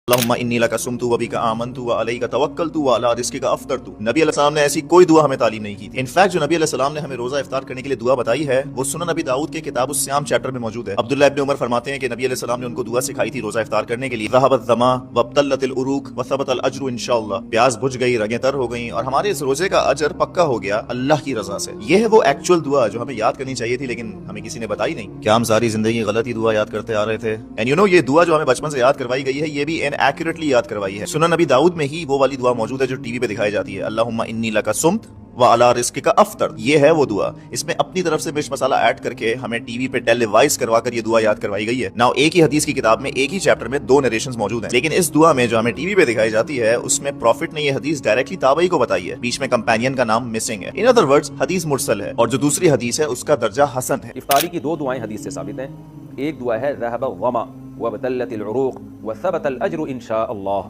اللہم انی لک صمت و بک آمنت و علیک توکلت و علی رزقک افطرت۔ نبی علیہ السلام نے ایسی کوئی دعا ہمیں تعلیم نہیں کی تھی۔ انفیکٹ جو نبی علیہ السلام نے ہمیں روزہ افطار کرنے کے لیے دعا بتائی ہے وہ سنن نبی داؤد کے کتاب الصیام چیپٹر میں موجود ہے۔ عبداللہ ابن عمر فرماتے ہیں کہ نبی علیہ السلام نے ان کو دعا سکھائی تھی روزہ افطار کرنے کے لیے، ذهب الظما وابتلت العروق وثبت الاجر انشاءاللہ، پیاس بجھ گئی، رگیں تر ہو گئیں اور ہمارے اس روزے کا اجر پکا ہو گیا اللہ کی رضا سے۔ یہ ہے وہ ایکچوئل دعا جو ہمیں یاد کرنی چاہیے تھی لیکن ہمیں کسی نے بتائی نہیں۔ کیا ہم ساری زندگی غلطی دعا یاد کرتے آ رہے تھے؟ اینڈ یو نو یہ دعا جو ہمیں بچپن سے یاد کروائی گئی ہے یہ بھی ان ایکوریٹلی یاد کروائی ہے۔ سنن نبی داؤد میں ہی وہ والی دعا موجود ہے جو ٹی وی پہ دکھائی جاتی ہے، اللہم انی لک صمت وعلی رزقک افطر۔ یہ ہے وہ دعا، اس میں اپنی طرف سے مرچ مسالہ ایڈ کر کے ہمیں ٹی وی پہ ٹیلیوائز کروا کر یہ دعا یاد کروائی گئی ہے۔ ناؤ ایک ہی حدیث کی کتاب میں ایک ہی چیپٹر میں دو نریشنز موجود ہیں، لیکن اس دعا میں جو ہمیں ٹی وی پہ دکھائی جاتی ہے اس میں پروفٹ نے یہ حدیث ڈائریکٹلی تابعی کو بتائی ہے، بیچ میں کمپینین کا نام مسنگ ہے۔ ان ادر ورڈز حدیث مرسل ہے، اور جو دوسری حدیث ہے اس کا درجہ حسن ہے۔ افطاری کی دو دعائیں حدیث سے ثابت ہیں۔ ایک دعا ہے ذهب الظما وابتلت العروق وثبت الاجر انشاء اللہ،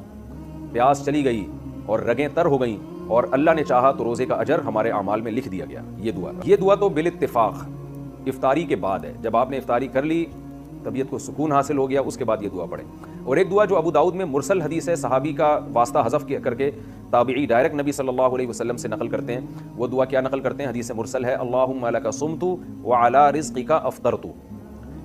پیاس چلی گئی اور رگیں تر ہو گئیں اور اللہ نے چاہا تو روزے کا اجر ہمارے اعمال میں لکھ دیا گیا۔ یہ دعا تو بالاتفاق افطاری کے بعد ہے، جب آپ نے افطاری کر لی طبیعت کو سکون حاصل ہو گیا اس کے بعد یہ دعا پڑھیں۔ اور ایک دعا جو ابو داؤد میں مرسل حدیث ہے، صحابی کا واسطہ حذف کر کے تابعی ڈائریکٹ نبی صلی اللہ علیہ وسلم سے نقل کرتے ہیں۔ وہ دعا کیا نقل کرتے ہیں؟ حدیث مرسل ہے، اللہم لک صمت وعلی رزقک افطرت۔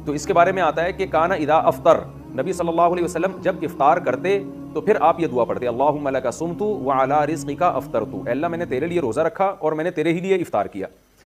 تو اس کے بارے میں آتا ہے کہ کان اذا افطر، نبی صلی اللہ علیہ وسلم جب افطار کرتے تو پھر آپ یہ دعا پڑھتے، اللہم لک صمت وعلی رزقک افطرت، اے اللہ میں نے تیرے لیے روزہ رکھا اور میں نے تیرے ہی لیے افطار کیا۔